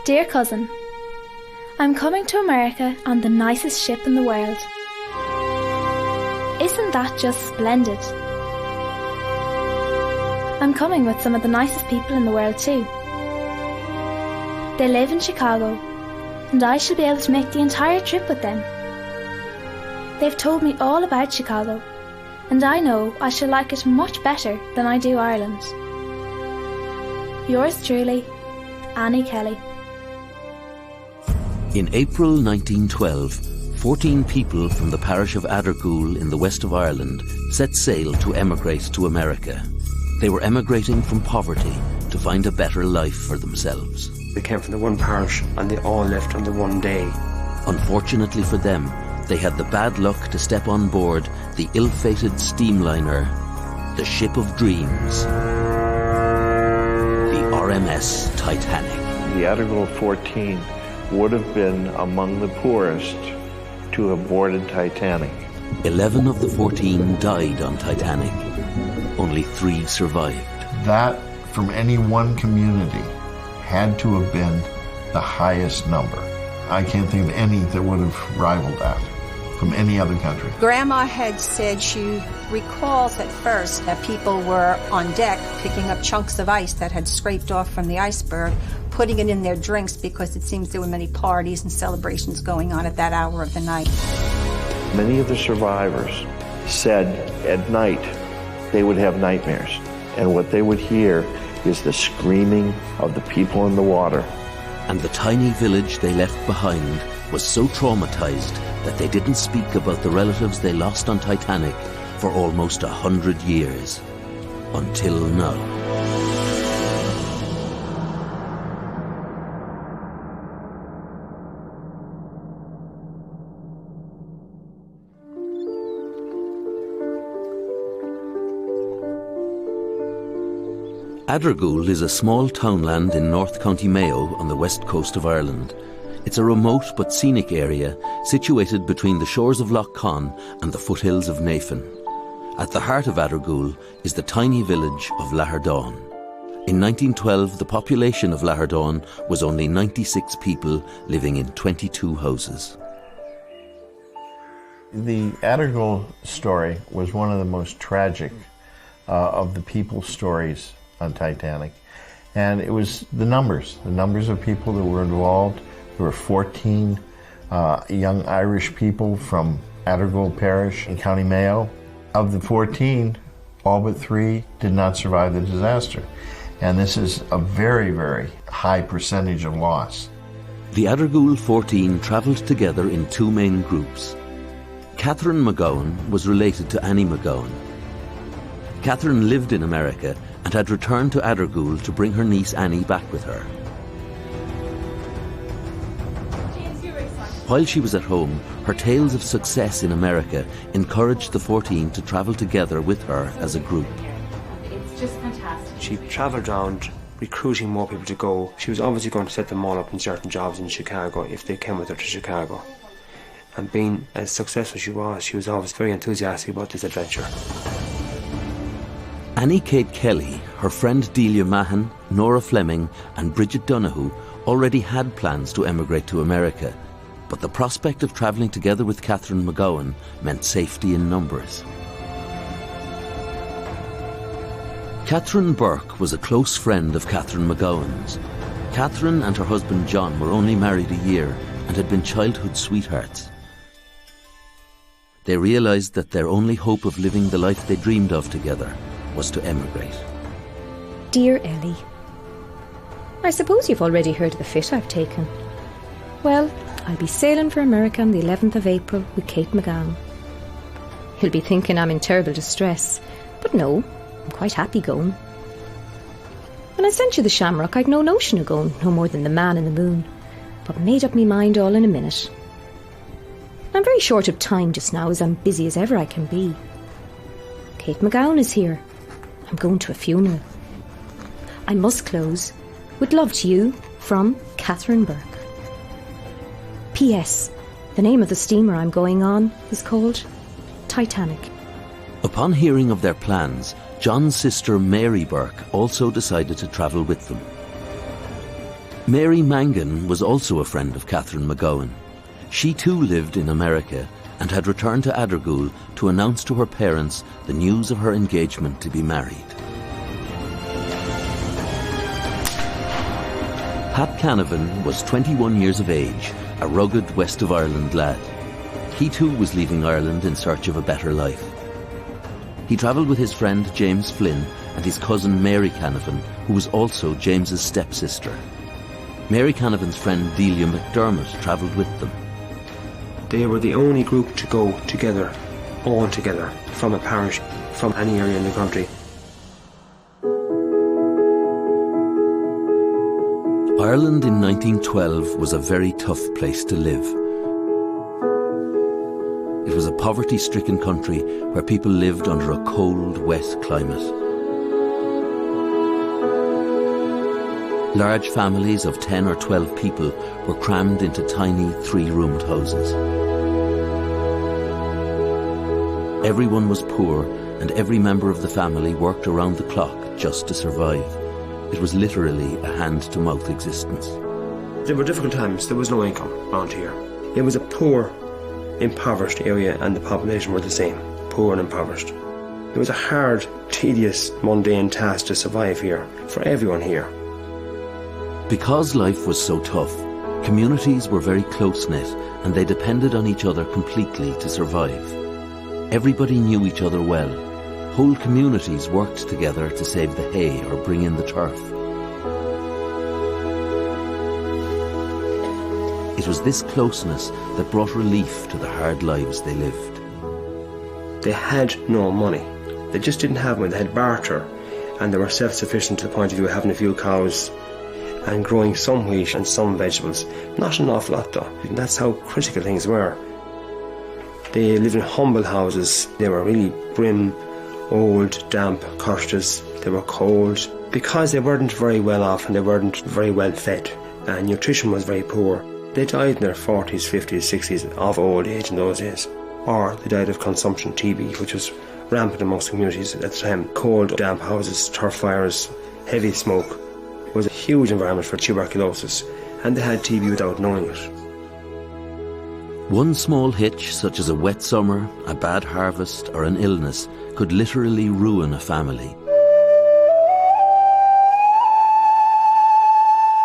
Dear cousin, I'm coming to America on the nicest ship in the world. Isn't that just splendid? I'm coming with some of the nicest people in the world too. They live in Chicago, and I shall be able to make the entire trip with them. They've told me all about Chicago, and I know I shall like it much better than I do Ireland. Yours truly, Annie Kelly. In April 1912, 14 people from the parish of Adergool in the west of Ireland set sail to emigrate to America. They were emigrating from poverty to find a better life for themselves. They came from the one parish and they all left on the one day. Unfortunately for them, they had the bad luck to step on board the ill-fated steamliner, the Ship of Dreams, the RMS Titanic. The Adergool 14 would have been among the poorest to have boarded Titanic. 11 of the 14 died on Titanic. Only 3 survived. That, from any one community, had to have been the highest number. I can't think of any that would have rivaled that from any other country. Grandma had said she recalls at first that people were on deck picking up chunks of ice that had scraped off from the iceberg, putting it in their drinks because it seems there were many parties and celebrations going on at that hour of the night. Many of the survivors said at night they would have nightmares, and what they would hear is the screaming of the people in the water. And the tiny village they left behind was so traumatized that they didn't speak about the relatives they lost on Titanic for almost 100 years. Until now. Adergool is a small townland in North County Mayo on the west coast of Ireland. It's a remote but scenic area situated between the shores of Lough Conn and the foothills of Navan. At the heart of Adergool is the tiny village of Lahardane. In 1912, the population of Lahardane was only 96 people living in 22 houses. The Adergool story was one of the most tragic of the people's stories on Titanic, and it was the numbers of people that were involved. There were 14 young Irish people from Adergool Parish in County Mayo. Of the 14, all but 3 did not survive the disaster, and this is a very, very high percentage of loss. The Adergool 14 travelled together in 2 main groups. Catherine McGowan was related to Annie McGowan. Catherine lived in America and had returned to Adergool to bring her niece Annie back with her. While she was at home, her tales of success in America encouraged the 14 to travel together with her as a group. It's just fantastic. She travelled around recruiting more people to go. She was obviously going to set them all up in certain jobs in Chicago if they came with her to Chicago. And being as successful as she was always very enthusiastic about this adventure. Annie Kate Kelly, her friend Delia Mahan, Nora Fleming and Bridget Donoghue already had plans to emigrate to America, but the prospect of travelling together with Catherine McGowan meant safety in numbers. Catherine Burke was a close friend of Catherine McGowan's. Catherine and her husband John were only married a year and had been childhood sweethearts. They realised that their only hope of living the life they dreamed of together was to emigrate. Dear Ellie, I suppose you've already heard of the fit I've taken. Well, I'll be sailing for America on the 11th of April with Kate McGowan. You'll be thinking I'm in terrible distress, but no, I'm quite happy going. When I sent you the shamrock, I'd no notion of going, no more than the man in the moon, but made up me mind all in a minute. I'm very short of time just now, as I'm busy as ever I can be. Kate McGowan is here. I'm going to a funeral. I must close. With love to you, from Catherine Burke. P.S. The name of the steamer I'm going on is called Titanic. Upon hearing of their plans, John's sister Mary Burke also decided to travel with them. Mary Mangan was also a friend of Catherine McGowan. She too lived in America and had returned to Adergool to announce to her parents the news of her engagement to be married. Pat Canavan was 21 years of age, a rugged West of Ireland lad. He too was leaving Ireland in search of a better life. He travelled with his friend James Flynn and his cousin Mary Canavan, who was also James's stepsister. Mary Canavan's friend Delia McDermott travelled with them. They were the only group to go together, all together, from a parish, from any area in the country. Ireland in 1912 was a very tough place to live. It was a poverty-stricken country where people lived under a cold, wet climate. Large families of 10 or 12 people were crammed into tiny 3-roomed houses. Everyone was poor, and every member of the family worked around the clock just to survive. It was literally a hand-to-mouth existence. There were difficult times. There was no income around here. It was a poor, impoverished area, and the population were the same, poor and impoverished. It was a hard, tedious, mundane task to survive here, for everyone here. Because life was so tough, communities were very close-knit and they depended on each other completely to survive. Everybody knew each other well. Whole communities worked together to save the hay or bring in the turf. It was this closeness that brought relief to the hard lives they lived. They had no money. They just didn't have money. They had barter, and they were self-sufficient to the point of view of having a few cows and growing some wheat and some vegetables. Not an awful lot though. And that's how critical things were. They lived in humble houses. They were really grim, old, damp cottages. They were cold because they weren't very well off and they weren't very well fed, and nutrition was very poor. They died in their 40s, 50s, 60s of old age in those days, or they died of consumption, TB, which was rampant amongst communities at the time. Cold, damp houses, turf fires, heavy smoke was a huge environment for tuberculosis, and they had TB without knowing it. One small hitch, such as a wet summer, a bad harvest, or an illness, could literally ruin a family.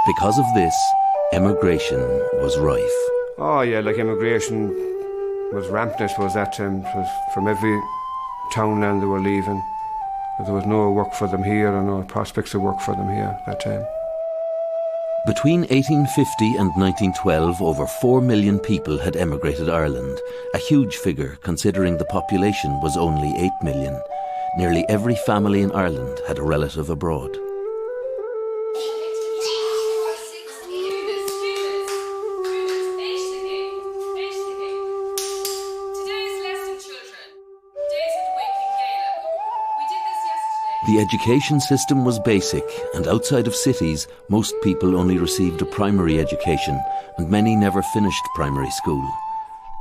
Because of this, emigration was rife. Oh yeah, like emigration was rampant, I suppose, that time. It was from every townland they were leaving. There was no work for them here and no prospects of work for them here at that time. Between 1850 and 1912, over 4 million people had emigrated Ireland, a huge figure considering the population was only 8 million. Nearly every family in Ireland had a relative abroad. The education system was basic, and outside of cities, most people only received a primary education, and many never finished primary school.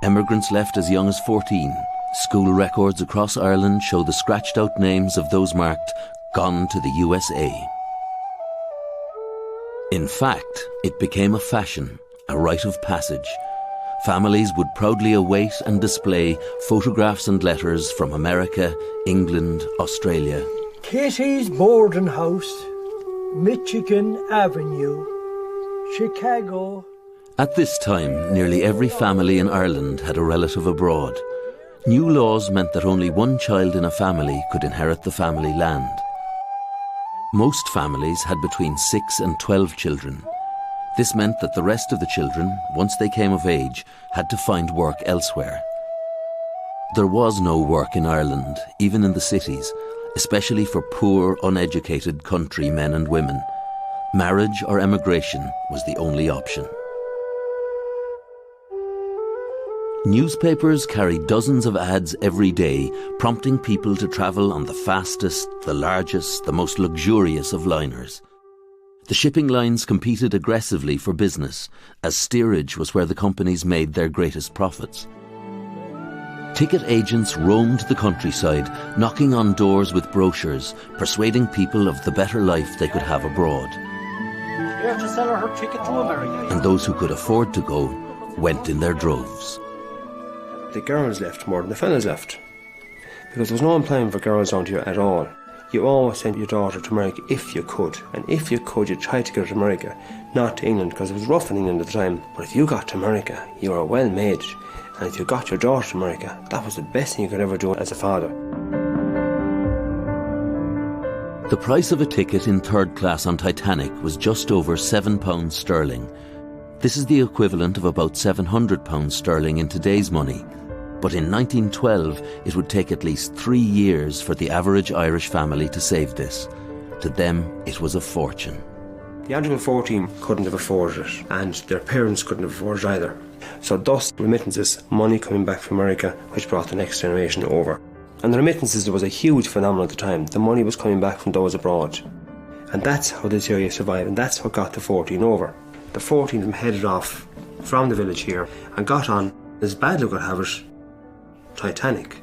Emigrants left as young as 14. School records across Ireland show the scratched-out names of those marked "Gone to the USA." In fact, it became a fashion, a rite of passage. Families would proudly await and display photographs and letters from America, England, Australia. Kitty's Boarding House, Michigan Avenue, Chicago. At this time, nearly every family in Ireland had a relative abroad. New laws meant that only one child in a family could inherit the family land. Most families had between 6 and 12 children. This meant that the rest of the children, once they came of age, had to find work elsewhere. There was no work in Ireland, even in the cities, especially for poor, uneducated country men and women. Marriage or emigration was the only option. Newspapers carried dozens of ads every day, prompting people to travel on the fastest, the largest, the most luxurious of liners. The shipping lines competed aggressively for business, as steerage was where the companies made their greatest profits. Ticket agents roamed the countryside, knocking on doors with brochures, persuading people of the better life they could have abroad. Here to sell her ticket to America. And those who could afford to go went in their droves. The girls left more than the fellas left, because there was no employment for girls around here at all. You always sent your daughter to America if you could, and if you could, you tried to get her to America, not to England, because it was rough in England at the time. But if you got to America, you were well made, and if you got your daughter to America, that was the best thing you could ever do as a father. The price of a ticket in third class on Titanic was just over £7 sterling. This is the equivalent of about £700 sterling in today's money. But in 1912, it would take at least 3 years for the average Irish family to save this. To them, it was a fortune. The Article 14 couldn't have afforded it, and their parents couldn't have afforded it either. So thus, remittances, money coming back from America, which brought the next generation over. And the remittances was a huge phenomenon at the time. The money was coming back from those abroad. And that's how this area survived, and that's what got the 14 over. The 14 of them headed off from the village here and got on, as bad luck would have it, Titanic.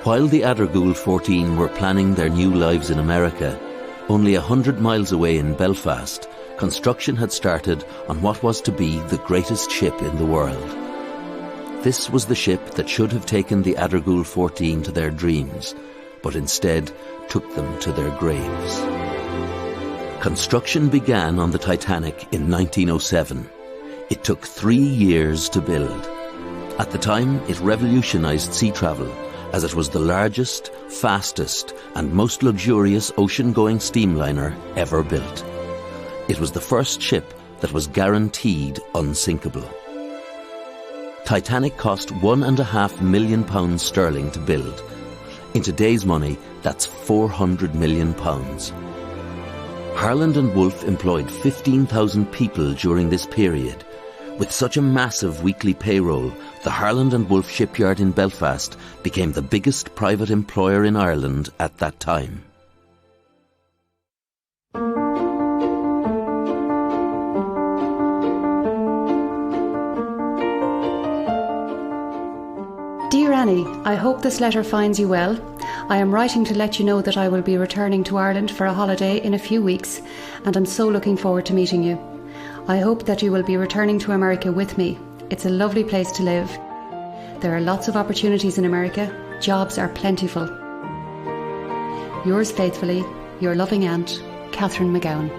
While the Adergool 14 were planning their new lives in America, only 100 miles away in Belfast, construction had started on what was to be the greatest ship in the world. This was the ship that should have taken the Adergool 14 to their dreams, but instead took them to their graves. Construction began on the Titanic in 1907. It took 3 years to build. At the time, it revolutionized sea travel, as it was the largest, fastest, and most luxurious ocean-going steamliner ever built. It was the first ship that was guaranteed unsinkable. Titanic cost £1.5 million sterling to build. In today's money, that's £400 million. Harland and Wolff employed 15,000 people during this period. With such a massive weekly payroll, the Harland and Wolff shipyard in Belfast became the biggest private employer in Ireland at that time. Dear Annie, I hope this letter finds you well. I am writing to let you know that I will be returning to Ireland for a holiday in a few weeks, and I'm so looking forward to meeting you. I hope that you will be returning to America with me. It's a lovely place to live. There are lots of opportunities in America. Jobs are plentiful. Yours faithfully, your loving aunt, Catherine McGowan.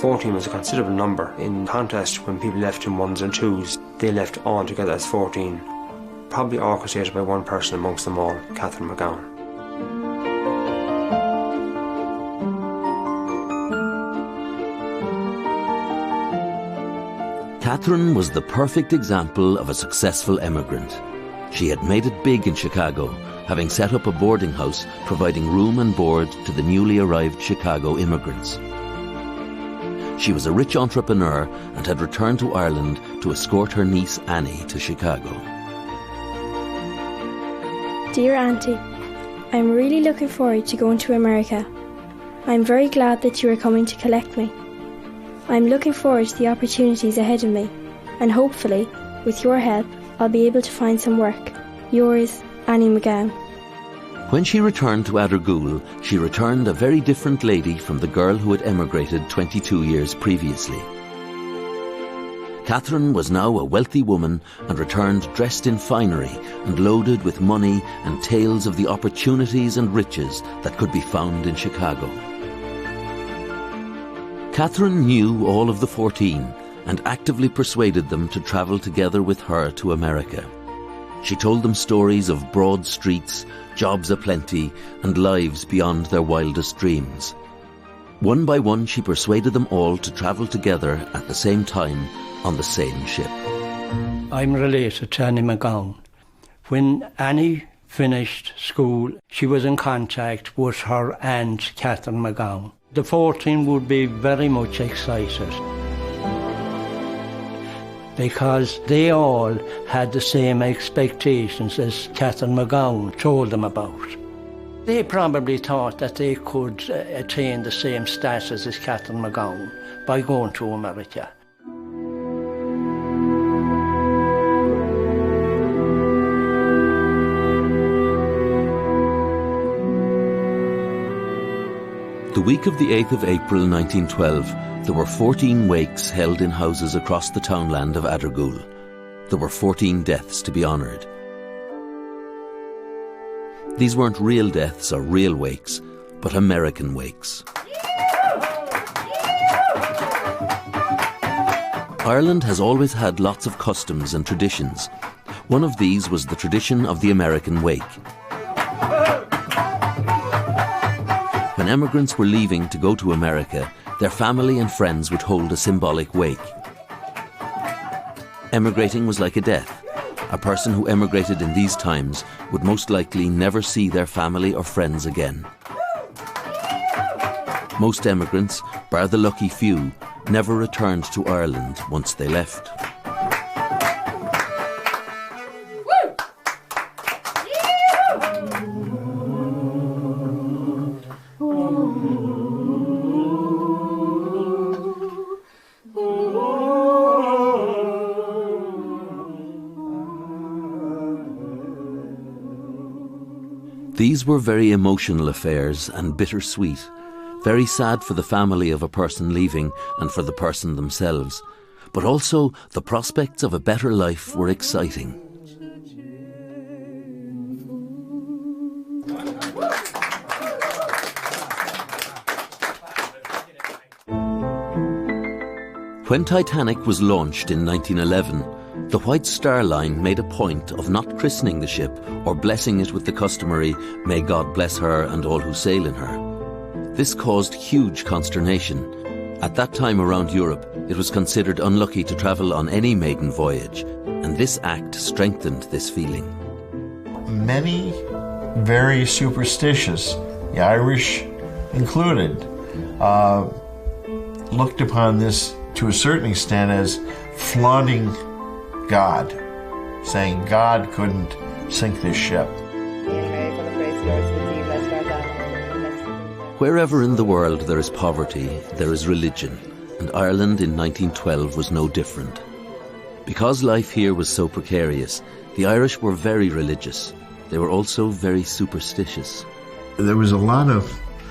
14 was a considerable number. In contrast, when people left in ones and twos, they left all together as 14. Probably orchestrated by one person amongst them all, Catherine McGowan. Catherine was the perfect example of a successful emigrant. She had made it big in Chicago, having set up a boarding house providing room and board to the newly arrived Chicago immigrants. She was a rich entrepreneur and had returned to Ireland to escort her niece Annie to Chicago. Dear Auntie, I'm really looking forward to going to America. I'm very glad that you are coming to collect me. I'm looking forward to the opportunities ahead of me, and hopefully, with your help, I'll be able to find some work. Yours, Annie McGowan. When she returned to Adergool, she returned a very different lady from the girl who had emigrated 22 years previously. Catherine was now a wealthy woman and returned dressed in finery and loaded with money and tales of the opportunities and riches that could be found in Chicago. Catherine knew all of the 14 and actively persuaded them to travel together with her to America. She told them stories of broad streets, jobs aplenty, and lives beyond their wildest dreams. One by one, she persuaded them all to travel together at the same time on the same ship. I'm related to Annie McGowan. When Annie finished school, she was in contact with her aunt, Catherine McGowan. The 14 would be very much excited because they all had the same expectations as Catherine McGowan told them about. They probably thought that they could attain the same status as Catherine McGowan by going to America. The week of the 8th of April 1912, there were 14 wakes held in houses across the townland of Adergul. There were 14 deaths to be honoured. These weren't real deaths or real wakes, but American wakes. Ireland has always had lots of customs and traditions. One of these was the tradition of the American wake. When emigrants were leaving to go to America, their family and friends would hold a symbolic wake. Emigrating was like a death. A person who emigrated in these times would most likely never see their family or friends again. Most emigrants, bar the lucky few, never returned to Ireland once they left. These were very emotional affairs and bittersweet. Very sad for the family of a person leaving and for the person themselves. But also, the prospects of a better life were exciting. When Titanic was launched in 1911, the White Star Line made a point of not christening the ship or blessing it with the customary "May God bless her and all who sail in her." This caused huge consternation. At that time around Europe, it was considered unlucky to travel on any maiden voyage, and this act strengthened this feeling. Many very superstitious, the Irish included, looked upon this to a certain extent as flaunting God, saying God couldn't sink this ship. Wherever in the world there is poverty, there is religion, and Ireland in 1912 was no different. Because life here was so precarious, the Irish were very religious. They were also very superstitious. There was a lot of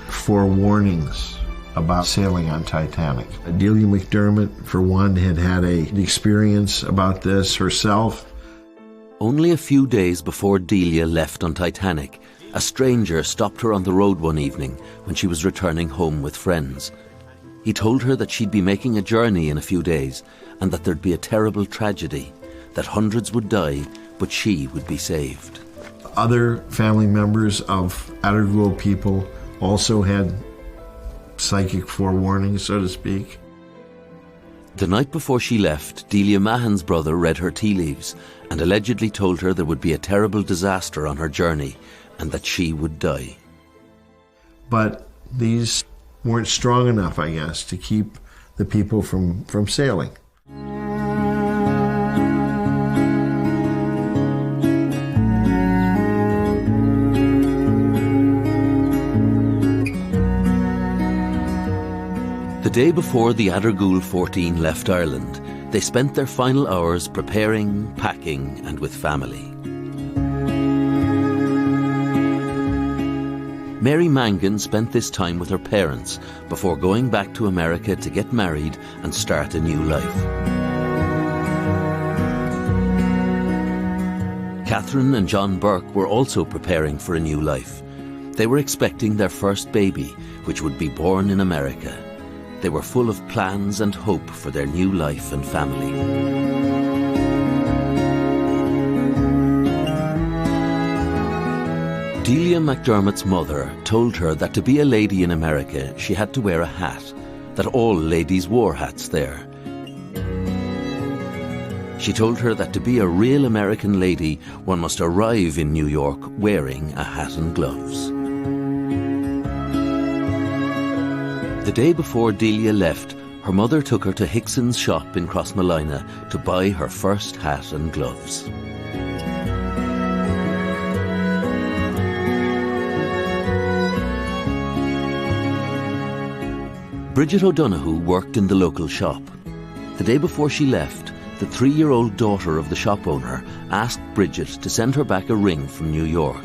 forewarnings about sailing on Titanic. Delia McDermott, for one, had an experience about this herself. Only a few days before Delia left on Titanic, a stranger stopped her on the road one evening when she was returning home with friends. He told her that she'd be making a journey in a few days and that there'd be a terrible tragedy, that hundreds would die, but she would be saved. Other family members of Adergul people also had psychic forewarnings, so to speak. The night before she left, Delia Mahan's brother read her tea leaves and allegedly told her there would be a terrible disaster on her journey and that she would die. But these weren't strong enough, I guess, to keep the people from sailing. The day before the Adergul 14 left Ireland, they spent their final hours preparing, packing, and with family. Mary Mangan spent this time with her parents before going back to America to get married and start a new life. Catherine and John Burke were also preparing for a new life. They were expecting their first baby, which would be born in America. They were full of plans and hope for their new life and family. Delia McDermott's mother told her that to be a lady in America, she had to wear a hat, that all ladies wore hats there. She told her that to be a real American lady, one must arrive in New York wearing a hat and gloves. The day before Delia left, her mother took her to Hickson's shop in Crossmolina to buy her first hat and gloves. Bridget O'Donoghue worked in the local shop. The day before she left, the 3-year-old daughter of the shop owner asked Bridget to send her back a ring from New York.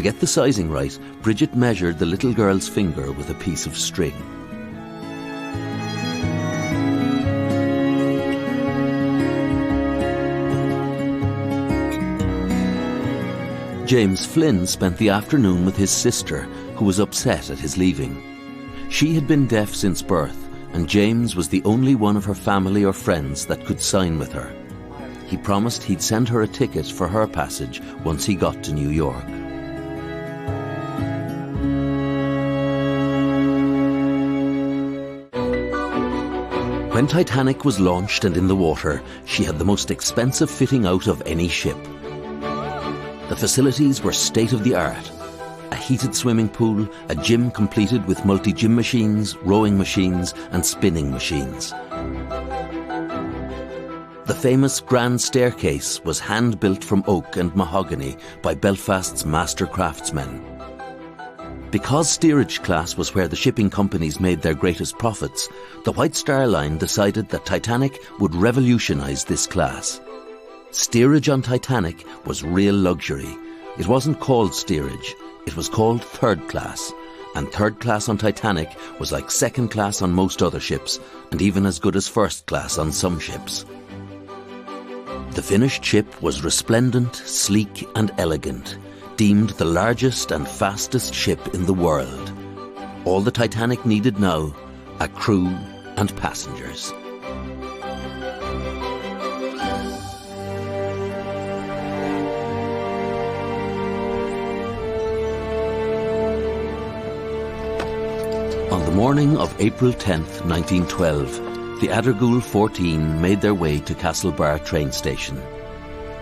To get the sizing right, Bridget measured the little girl's finger with a piece of string. James Flynn spent the afternoon with his sister, who was upset at his leaving. She had been deaf since birth, and James was the only one of her family or friends that could sign with her. He promised he'd send her a ticket for her passage once he got to New York. When Titanic was launched and in the water, she had the most expensive fitting out of any ship. The facilities were state-of-the-art. A heated swimming pool, a gym completed with multi-gym machines, rowing machines and spinning machines. The famous Grand Staircase was hand-built from oak and mahogany by Belfast's master craftsmen. Because steerage class was where the shipping companies made their greatest profits, the White Star Line decided that Titanic would revolutionise this class. Steerage on Titanic was real luxury. It wasn't called steerage, it was called third class. And third class on Titanic was like second class on most other ships, and even as good as first class on some ships. The finished ship was resplendent, sleek and elegant, deemed the largest and fastest ship in the world. All the Titanic needed now, a crew and passengers. On the morning of April 10th, 1912, the Adergool 14 made their way to Castlebar train station.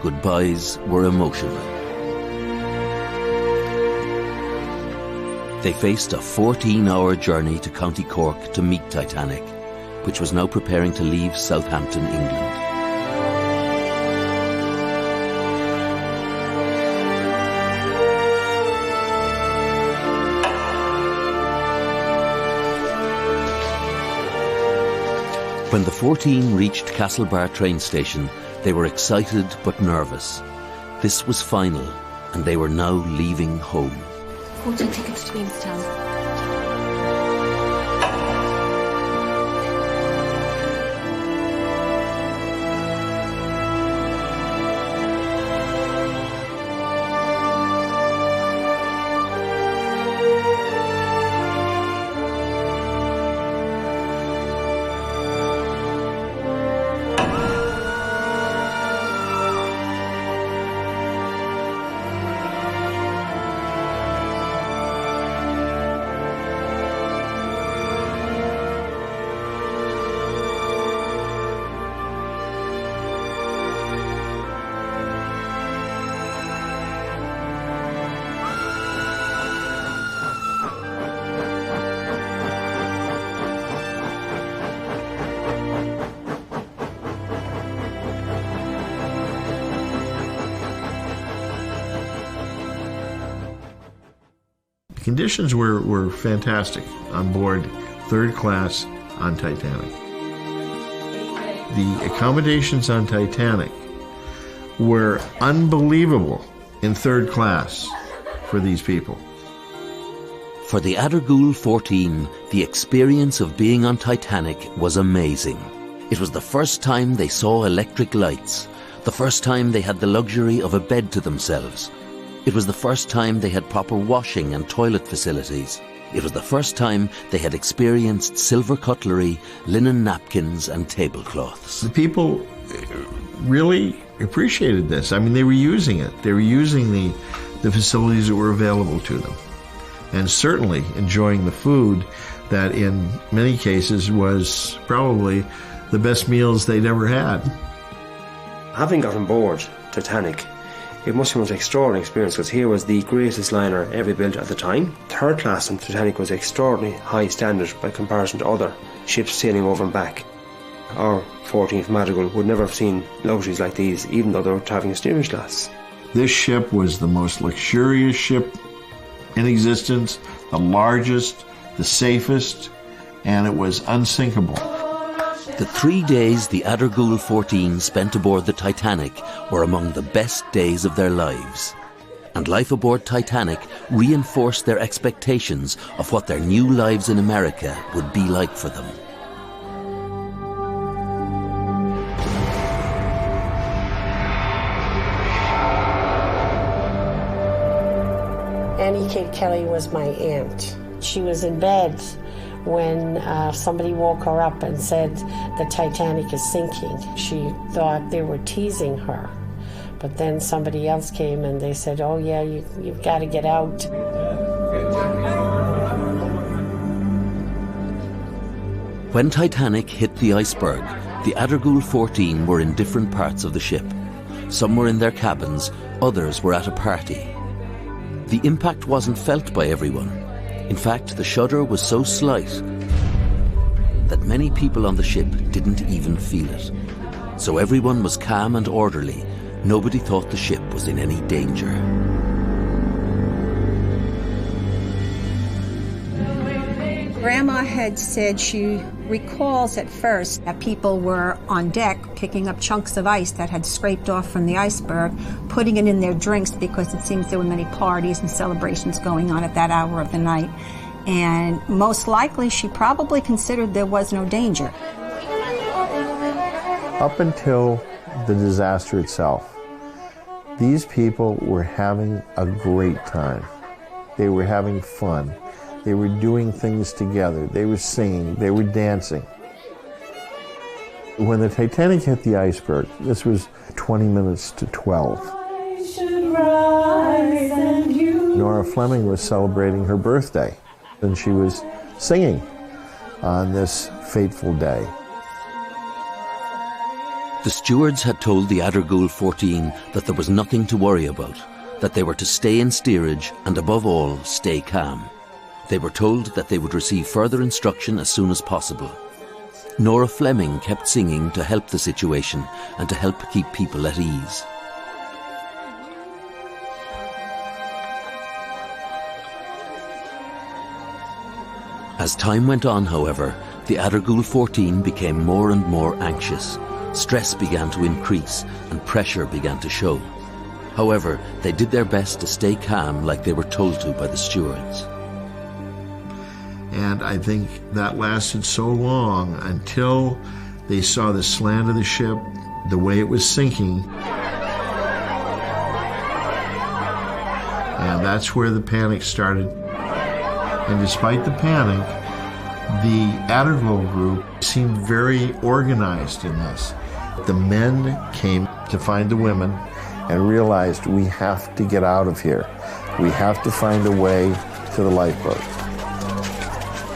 Goodbyes were emotional. They faced a 14-hour journey to County Cork to meet Titanic, which was now preparing to leave Southampton, England. When the 14 reached Castlebar train station, they were excited but nervous. This was final, and they were now leaving home. 14 tickets to Queenstown. Conditions were fantastic on board third class on Titanic. The accommodations on Titanic were unbelievable in third class for these people. For the Adergool 14, the experience of being on Titanic was amazing. It was the first time they saw electric lights, the first time they had the luxury of a bed to themselves. It was the first time they had proper washing and toilet facilities. It was the first time they had experienced silver cutlery, linen napkins and tablecloths. The people really appreciated this. I mean, they were using it. They were using the facilities that were available to them. And certainly enjoying the food that in many cases was probably the best meals they'd ever had. Having got on board Titanic, it must have been an extraordinary experience, because here was the greatest liner ever built at the time. Third class on Titanic was extraordinarily high standard by comparison to other ships sailing over and back. Our 14th Madrigal would never have seen luxuries like these, even though they were travelling steerage class. This ship was the most luxurious ship in existence, the largest, the safest, and it was unsinkable. The 3 days the Adergool 14 spent aboard the Titanic were among the best days of their lives. And life aboard Titanic reinforced their expectations of what their new lives in America would be like for them. Annie Kate Kelly was my aunt. She was in bed when somebody woke her up and said the Titanic is sinking. She thought they were teasing her. But then somebody else came and they said, oh yeah, you've got to get out. When Titanic hit the iceberg, the Addergool 14 were in different parts of the ship. Some were in their cabins, others were at a party. The impact wasn't felt by everyone. In fact, the shudder was so slight that many people on the ship didn't even feel it. So everyone was calm and orderly. Nobody thought the ship was in any danger. Grandma had said she recalls at first that people were on deck picking up chunks of ice that had scraped off from the iceberg, putting it in their drinks because it seems there were many parties and celebrations going on at that hour of the night. And most likely she probably considered there was no danger. Up until the disaster itself, these people were having a great time. They were having fun. They were doing things together. They were singing. They were dancing. When the Titanic hit the iceberg, this was 20 minutes to 12. Nora Fleming was celebrating her birthday, and she was singing on this fateful day. The stewards had told the Addergool 14 that there was nothing to worry about, that they were to stay in steerage and above all, stay calm. They were told that they would receive further instruction as soon as possible. Nora Fleming kept singing to help the situation and to help keep people at ease. As time went on, however, the Addergool 14 became more and more anxious. Stress began to increase and pressure began to show. However, they did their best to stay calm like they were told to by the stewards. And I think that lasted so long until they saw the slant of the ship, the way it was sinking. And that's where the panic started. And despite the panic, the Addergool group seemed very organized in this. The men came to find the women and realized we have to get out of here. We have to find a way to the lifeboat.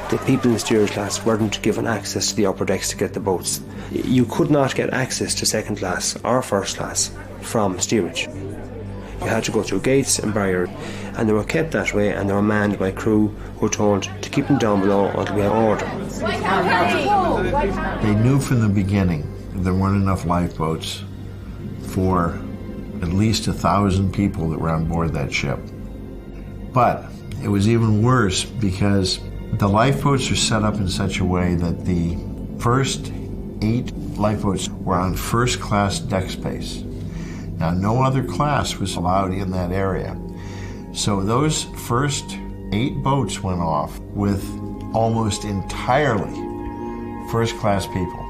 The people in the steerage class weren't given access to the upper decks to get the boats. You could not get access to second class or first class from steerage. You had to go through gates and barriers, and they were kept that way, and they were manned by crew who were told to keep them down below until we had order. They knew from the beginning there weren't enough lifeboats for at least 1,000 people that were on board that ship. But it was even worse because the lifeboats are set up in such a way that the first 8 lifeboats were on first-class deck space. Now, no other class was allowed in that area. So those first 8 boats went off with almost entirely first-class people.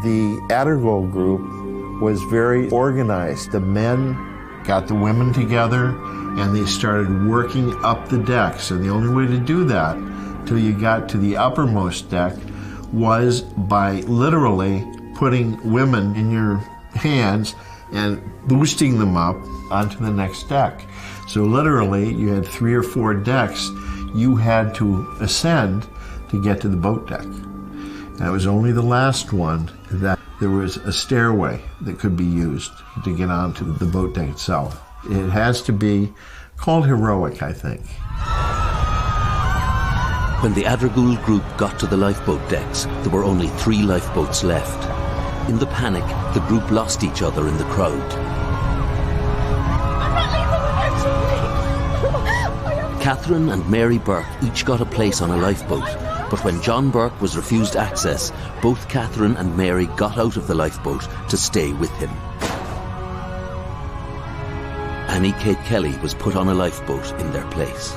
The Addergool group was very organized. The men got the women together and they started working up the decks. And the only way to do that till you got to the uppermost deck was by literally putting women in your hands and boosting them up onto the next deck. So literally you had 3 or 4 decks you had to ascend to get to the boat deck. And it was only the last one that there was a stairway that could be used to get onto the boat deck itself. It has to be called heroic, I think. When the Addergool group got to the lifeboat decks, there were only 3 lifeboats left. In the panic, the group lost each other in the crowd. Catherine and Mary Burke each got a place on a lifeboat, but when John Burke was refused access, both Catherine and Mary got out of the lifeboat to stay with him. Annie Kate Kelly was put on a lifeboat in their place.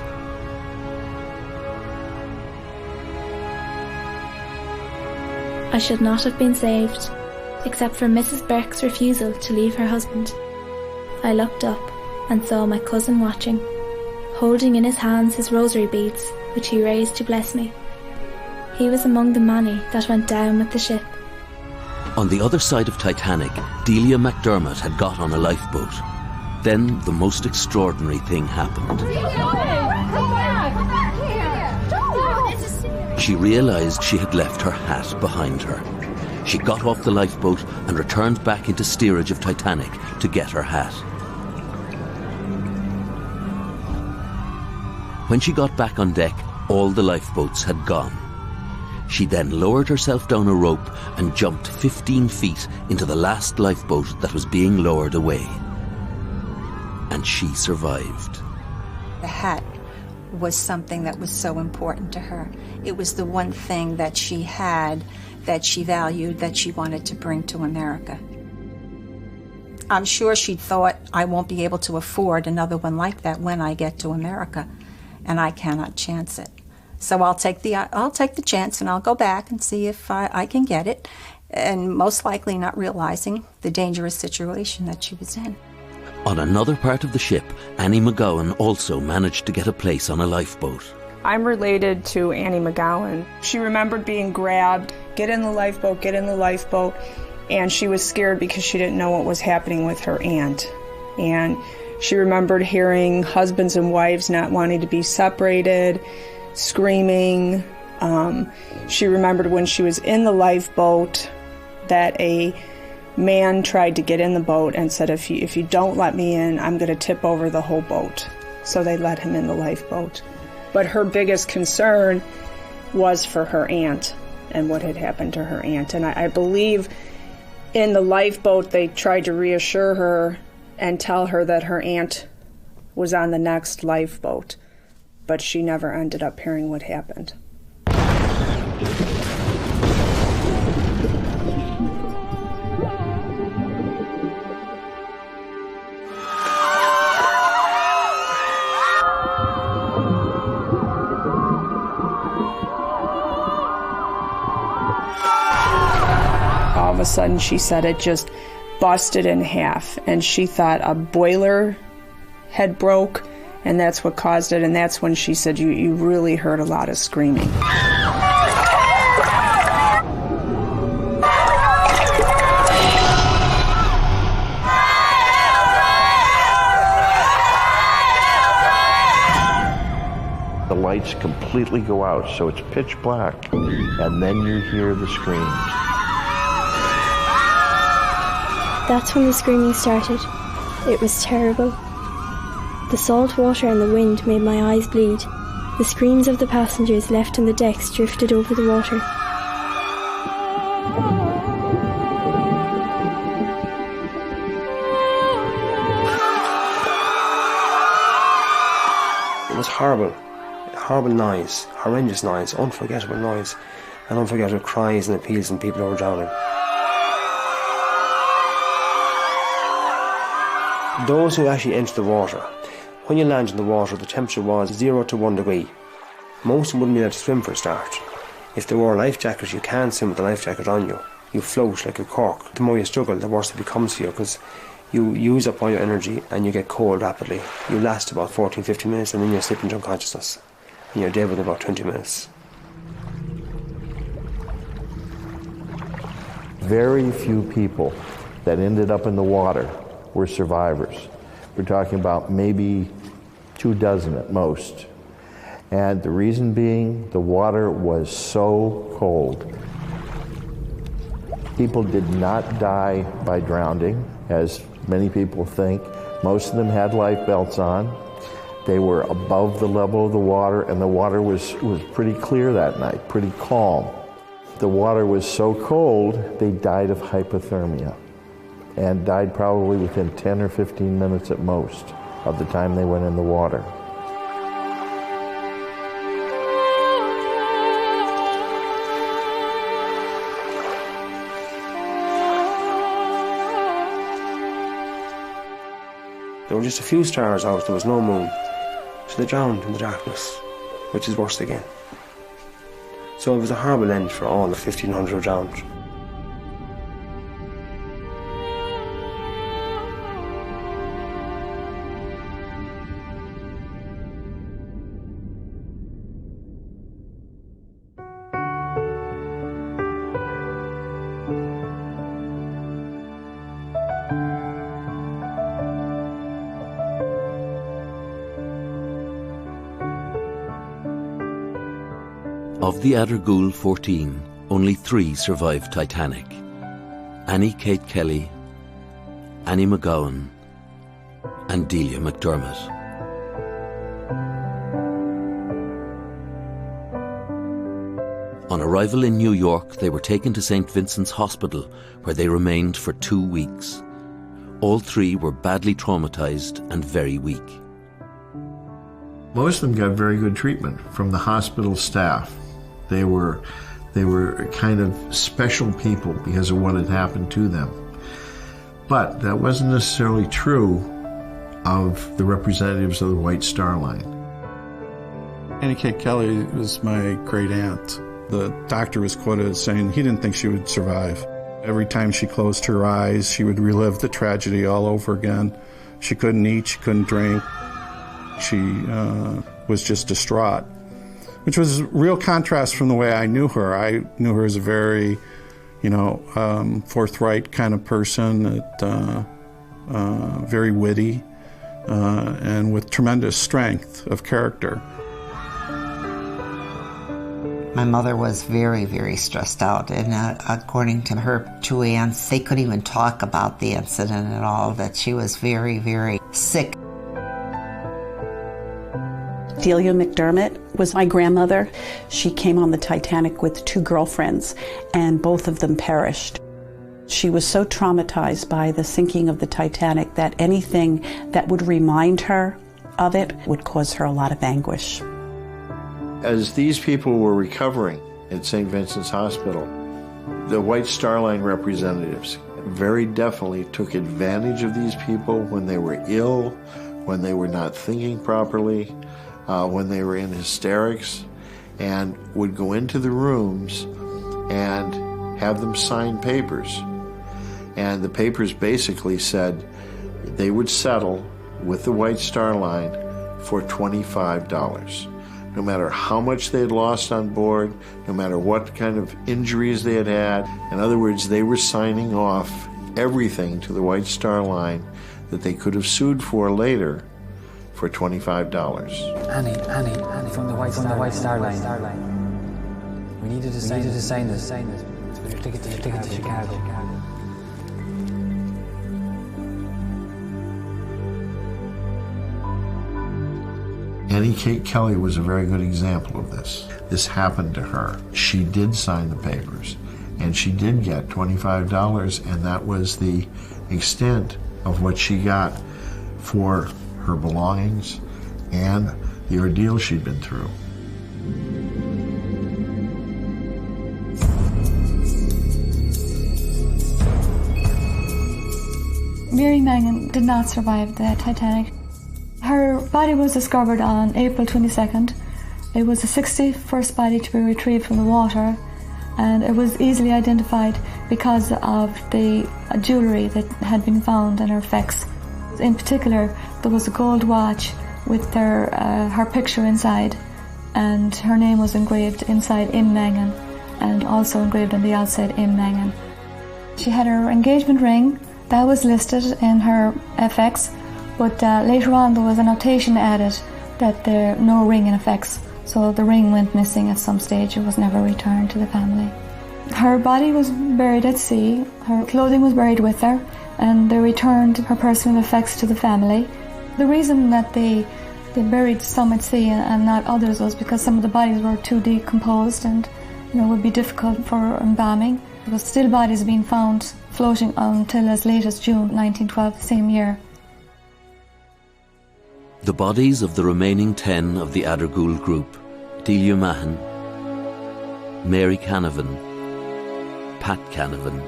I should not have been saved, except for Mrs. Burke's refusal to leave her husband. I looked up and saw my cousin watching, holding in his hands his rosary beads, which he raised to bless me. He was among the many that went down with the ship. On the other side of Titanic, Delia McDermott had got on a lifeboat. Then the most extraordinary thing happened. She realised she had left her hat behind her. She got off the lifeboat and returned back into steerage of Titanic to get her hat. When she got back on deck, all the lifeboats had gone. She then lowered herself down a rope and jumped 15 feet into the last lifeboat that was being lowered away. And she survived. The hat was something that was so important to her. It was the one thing that she had, that she valued, that she wanted to bring to America. I'm sure she thought, I won't be able to afford another one like that when I get to America, and I cannot chance it. So I'll take the chance and I'll go back and see if I can get it, and most likely not realizing the dangerous situation that she was in. On another part of the ship, Annie McGowan also managed to get a place on a lifeboat. I'm related to Annie McGowan. She remembered being grabbed, get in the lifeboat, and she was scared because she didn't know what was happening with her aunt. And she remembered hearing husbands and wives not wanting to be separated, screaming. She remembered when she was in the lifeboat that a man tried to get in the boat and said, if you don't let me in, I'm going to tip over the whole boat. So they let him in the lifeboat. But her biggest concern was for her aunt and what had happened to her aunt. And I believe in the lifeboat they tried to reassure her and tell her that her aunt was on the next lifeboat. But she never ended up hearing what happened. All of a sudden, she said it just busted in half, and she thought a boiler had broke, and that's what caused it. And that's when she said you really heard a lot of screaming. The lights completely go out, so it's pitch black, and then you hear the screams. That's when the screaming started. It was terrible. The salt water and the wind made my eyes bleed. The screams of the passengers left on the decks drifted over the water. It was horrible. Horrible noise, horrendous noise, unforgettable noise, and unforgettable cries and appeals from people who were drowning. Those who actually entered the water, when you land in the water, the temperature was 0 to 1 degree. Most of them wouldn't be able to swim for a start. If they wore life jackets, you can't swim with the life jacket on you. You float like a cork. The more you struggle, the worse it becomes for you, because you use up all your energy and you get cold rapidly. You last about 14-15 minutes and then you slip into unconsciousness. And you're dead within about 20 minutes. Very few people that ended up in the water were survivors. We're talking about maybe 24 at most. And the reason being, the water was so cold. People did not die by drowning, as many people think. Most of them had life belts on. They were above the level of the water, and the water was pretty clear that night, pretty calm. The water was so cold, they died of hypothermia, and died probably within 10 or 15 minutes at most of the time they went in the water. There were just a few stars out, there was no moon. So they drowned in the darkness, which is worse again. So it was a horrible end for all the 1,500 who drowned. Of the Adargul 14, only 3 survived Titanic. Annie Kate Kelly, Annie McGowan, and Delia McDermott. On arrival in New York, they were taken to St. Vincent's Hospital, where they remained for 2 weeks. All 3 were badly traumatized and very weak. Most of them got very good treatment from the hospital staff. They were kind of special people because of what had happened to them. But that wasn't necessarily true of the representatives of the White Star Line. Annie Kate Kelly was my great aunt. The doctor was quoted as saying he didn't think she would survive. Every time she closed her eyes, she would relive the tragedy all over again. She couldn't eat, she couldn't drink. She was just distraught, which was a real contrast from the way I knew her. I knew her as a very, forthright kind of person, very witty, and with tremendous strength of character. My mother was very, very stressed out, and according to her 2 aunts, they couldn't even talk about the incident at all, that she was very, very sick. Delia McDermott was my grandmother. She came on the Titanic with 2 girlfriends, and both of them perished. She was so traumatized by the sinking of the Titanic that anything that would remind her of it would cause her a lot of anguish. As these people were recovering at St. Vincent's Hospital, the White Star Line representatives very definitely took advantage of these people when they were ill, when they were not thinking properly, when they were in hysterics, and would go into the rooms and have them sign papers. And the papers basically said they would settle with the White Star Line for $25. No matter how much they had lost on board, no matter what kind of injuries they had had. In other words, they were signing off everything to the White Star Line that they could have sued for later for $25. Annie, from the White Star Line. We needed to sign this. With your ticket to Chicago. Annie Kate Kelly was a very good example of this. This happened to her. She did sign the papers, and she did get $25, and that was the extent of what she got for her belongings and the ordeal she'd been through. Mary Mangan did not survive the Titanic. Her body was discovered on April 22nd. It was the 61st body to be retrieved from the water, and it was easily identified because of the jewellery that had been found in her effects. In particular, there was a gold watch with her picture inside, and her name was engraved inside M. Mangan, and also engraved on the outside M. Mangan. She had her engagement ring that was listed in her FX, but later on there was a notation added that there no ring in effects, so the ring went missing at some stage. It was never returned to the family. Her body was buried at sea, her clothing was buried with her, and they returned her personal effects to the family. The reason that they buried some at sea and not others was because some of the bodies were too decomposed and would be difficult for embalming. There were still bodies being found floating until as late as June 1912, the same year. The bodies of the remaining 10 of the Adargul group, Delia Mahan, Mary Canavan, Pat Canavan,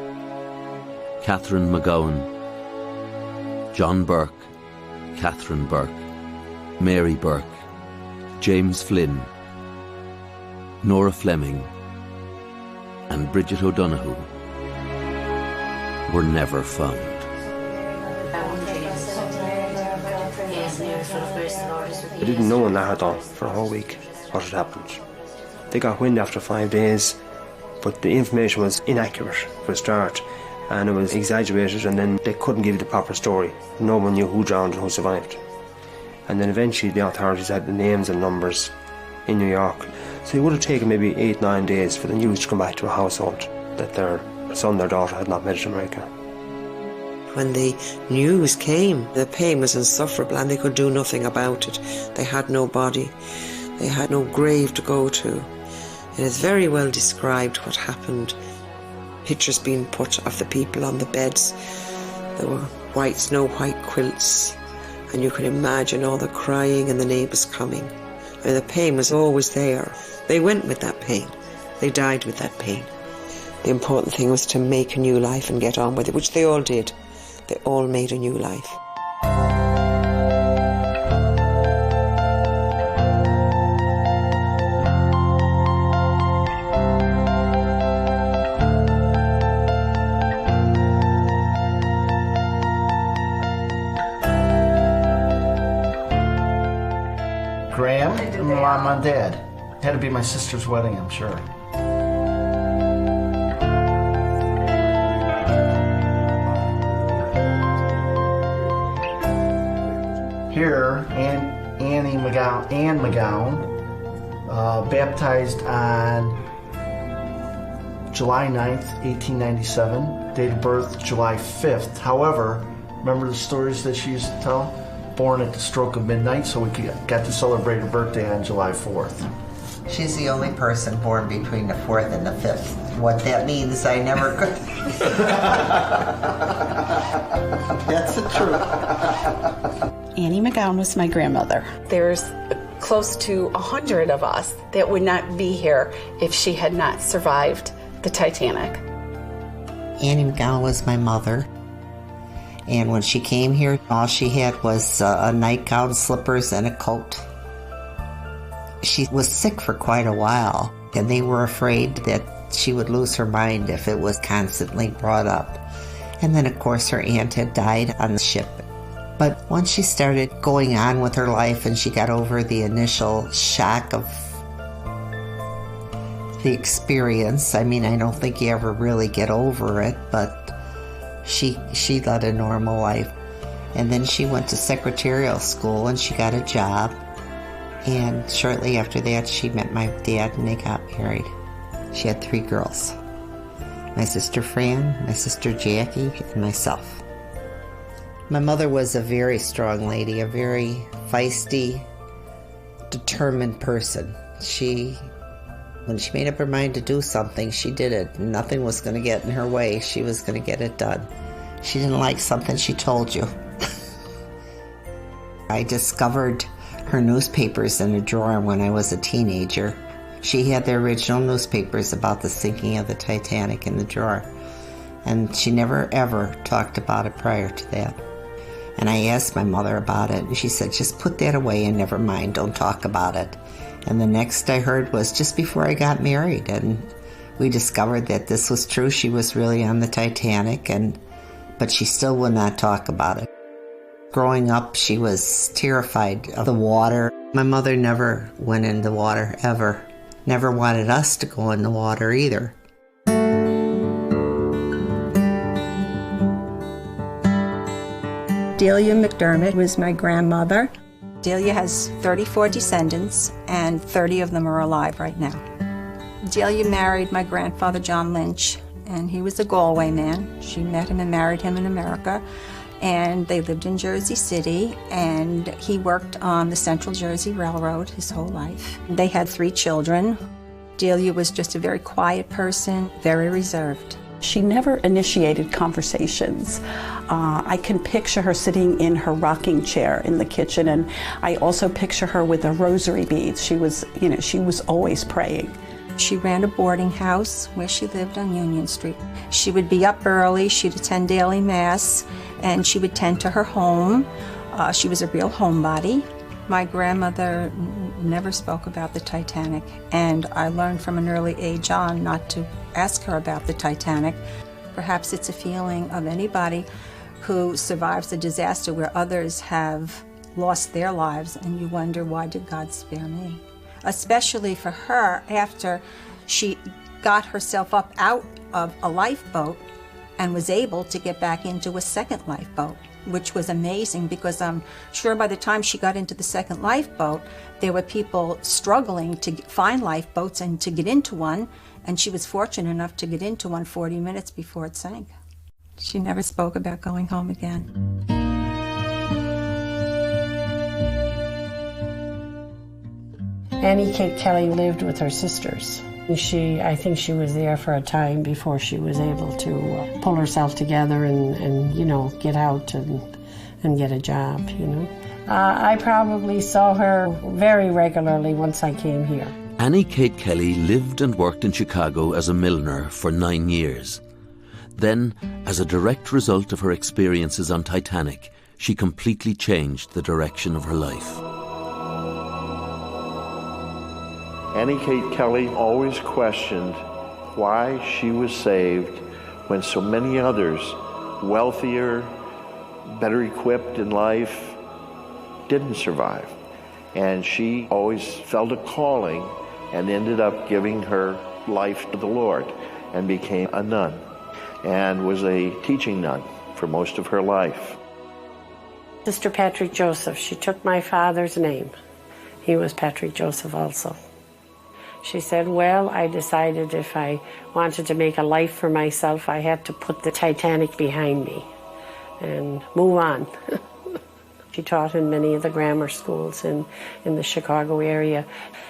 Catherine McGowan, John Burke, Catherine Burke, Mary Burke, James Flynn, Nora Fleming, and Bridget O'Donoghue were never found. They didn't know in Lahadon for a whole week what had happened. They got wind after 5 days, but the information was inaccurate for a start, and it was exaggerated, and then they couldn't give you the proper story. No one knew who drowned and who survived. And then eventually the authorities had the names and numbers in New York. So it would have taken maybe 8-9 days for the news to come back to a household that their son, their daughter had not made it to America. When the news came, the pain was insufferable and they could do nothing about it. They had no body. They had no grave to go to. It is very well described what happened. Pictures being put of the people on the beds. There were white, snow-white quilts. And you can imagine all the crying and the neighbours coming. I mean, the pain was always there. They went with that pain. They died with that pain. The important thing was to make a new life and get on with it, which they all did. They all made a new life. Graham and Mom and Dad. Had to be my sister's wedding, I'm sure. Here, Anne McGowan, baptized on July 9th, 1897, date of birth July 5th. However, remember the stories that she used to tell? Born at the stroke of midnight, so we got to celebrate her birthday on July 4th. She's the only person born between the 4th and the 5th. What that means, I never could. That's the truth. Annie McGowan was my grandmother. There's close to 100 of us that would not be here if she had not survived the Titanic. Annie McGowan was my mother. And when she came here, all she had was a nightgown, slippers, and a coat. She was sick for quite a while, and they were afraid that she would lose her mind if it was constantly brought up. And then, of course, her aunt had died on the ship. But once she started going on with her life and she got over the initial shock of the experience, I mean, I don't think you ever really get over it, but she led a normal life. And then she went to secretarial school and she got a job. And shortly after that, she met my dad and they got married. She had 3 girls. My sister Fran, my sister Jackie, and myself. My mother was a very strong lady, a very feisty, determined person. When she made up her mind to do something, she did it. Nothing was going to get in her way. She was going to get it done. She didn't like something, she told you. I discovered her newspapers in a drawer when I was a teenager. She had the original newspapers about the sinking of the Titanic in the drawer. And she never ever talked about it prior to that. And I asked my mother about it, and she said, just put that away and never mind, don't talk about it. And the next I heard was just before I got married, and we discovered that this was true. She was really on the Titanic, but she still would not talk about it. Growing up, she was terrified of the water. My mother never went in the water, ever. Never wanted us to go in the water either. Delia McDermott was my grandmother. Delia has 34 descendants, and 30 of them are alive right now. Delia married my grandfather, John Lynch, and he was a Galway man. She met him and married him in America, and they lived in Jersey City, and he worked on the Central Jersey Railroad his whole life. They had 3 children. Delia was just a very quiet person, very reserved. She never initiated conversations. I can picture her sitting in her rocking chair in the kitchen, and I also picture her with the rosary beads. She was always praying. She ran a boarding house where she lived on Union Street. She would be up early, she'd attend daily mass, and she would tend to her home She was a real homebody. My grandmother never spoke about the Titanic, and I learned from an early age on not to ask her about the Titanic. Perhaps it's a feeling of anybody who survives a disaster where others have lost their lives, and you wonder, why did God spare me? Especially for her, after she got herself up out of a lifeboat and was able to get back into a second lifeboat, which was amazing, because I'm sure by the time she got into the second lifeboat, there were people struggling to find lifeboats and to get into one, and she was fortunate enough to get into one 40 minutes before it sank. She never spoke about going home again. Annie Kate Kelly lived with her sisters. I think she was there for a time before she was able to pull herself together and you know, get out and get a job, you know. I probably saw her very regularly once I came here. Annie Kate Kelly lived and worked in Chicago as a milliner for 9 years. Then, as a direct result of her experiences on Titanic, she completely changed the direction of her life. Annie Kate Kelly always questioned why she was saved when so many others, wealthier, better equipped in life, didn't survive. And she always felt a calling and ended up giving her life to the Lord and became a nun and was a teaching nun for most of her life. Sister Patrick Joseph, she took my father's name. He was Patrick Joseph also. She said, well, I decided if I wanted to make a life for myself, I had to put the Titanic behind me and move on. She taught in many of the grammar schools in the Chicago area.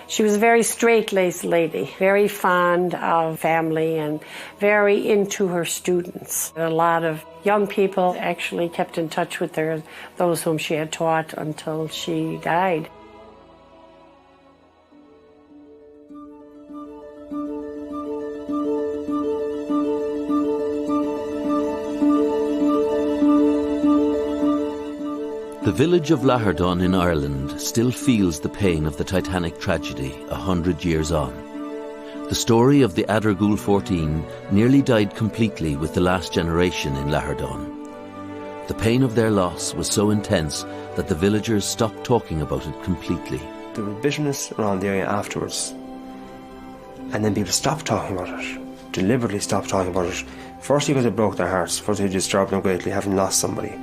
She was a very straight-laced lady, very fond of family and very into her students. A lot of young people actually kept in touch with her, those whom she had taught until she died. The village of Lahardon in Ireland still feels the pain of the Titanic tragedy 100 years on. The story of the Adargul 14 nearly died completely with the last generation in Lahardon. The pain of their loss was so intense that the villagers stopped talking about it completely. There was bitterness around the area afterwards, and then people stopped talking about it, deliberately stopped talking about it. Firstly, because it broke their hearts, firstly it disturbed them greatly having lost somebody.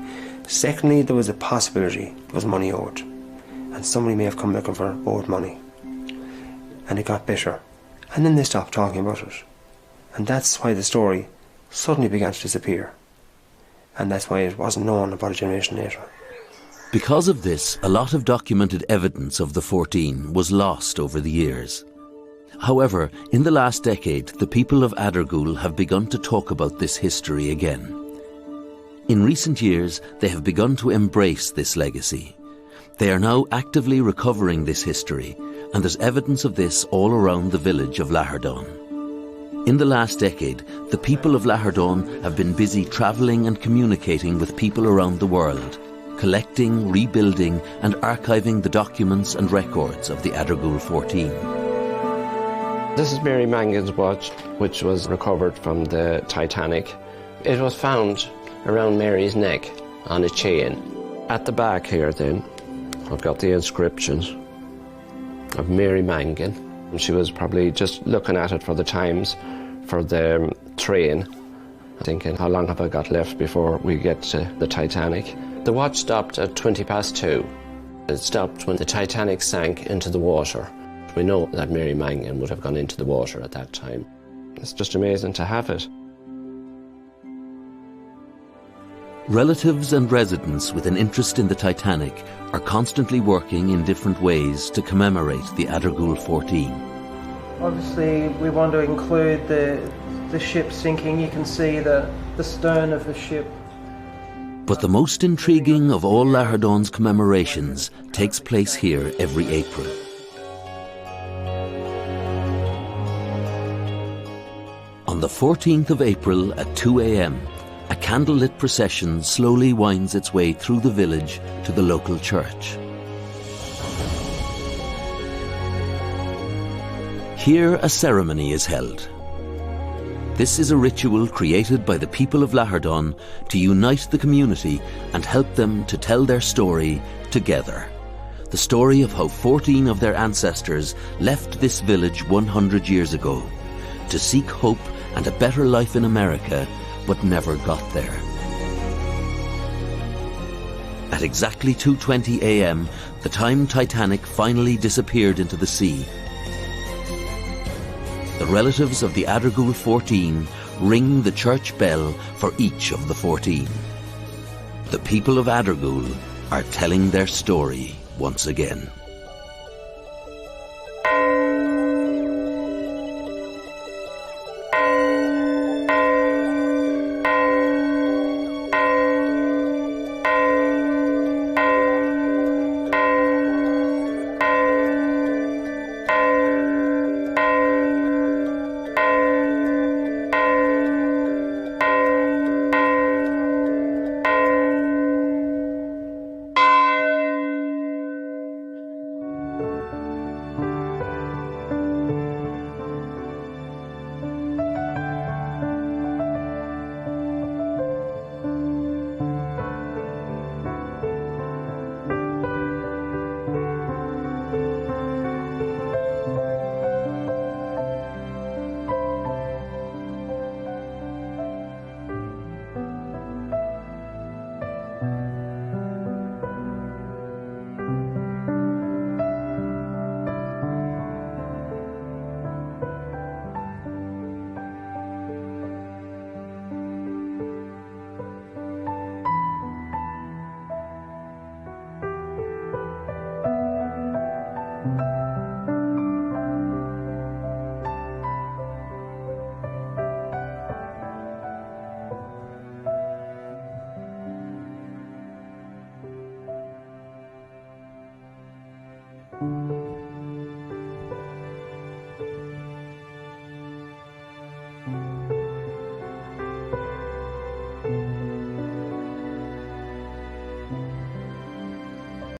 Secondly, there was a possibility there was money owed, and somebody may have come looking for owed money, and it got bitter, and then they stopped talking about it, and that's why the story suddenly began to disappear, and that's why it wasn't known about a generation later. Because of this, a lot of documented evidence of the 14 was lost over the years. However, in the last decade, the people of Adargul have begun to talk about this history again. In recent years, they have begun to embrace this legacy. They are now actively recovering this history, and there's evidence of this all around the village of Lahardon. In the last decade, the people of Lahardon have been busy travelling and communicating with people around the world, collecting, rebuilding, and archiving the documents and records of the Adargul 14. This is Mary Mangan's watch, which was recovered from the Titanic. It was found around Mary's neck on a chain. At the back here then, I've got the inscriptions of Mary Mangan. She was probably just looking at it for the times for the train, thinking, how long have I got left before we get to the Titanic? The watch stopped at 2:20. It stopped when the Titanic sank into the water. We know that Mary Mangan would have gone into the water at that time. It's just amazing to have it. Relatives and residents with an interest in the Titanic are constantly working in different ways to commemorate the Adargul 14. Obviously, we want to include the ship sinking. You can see the stern of the ship. But the most intriguing of all Lahardon's commemorations takes place here every April. On the 14th of April at 2 a.m., a candlelit procession slowly winds its way through the village to the local church. Here a ceremony is held. This is a ritual created by the people of Lahardon to unite the community and help them to tell their story together. The story of how 14 of their ancestors left this village 100 years ago to seek hope and a better life in America, but never got there. At exactly 2:20 a.m., the time Titanic finally disappeared into the sea, the relatives of the Adargul 14 ring the church bell for each of the 14. The people of Adargul are telling their story once again.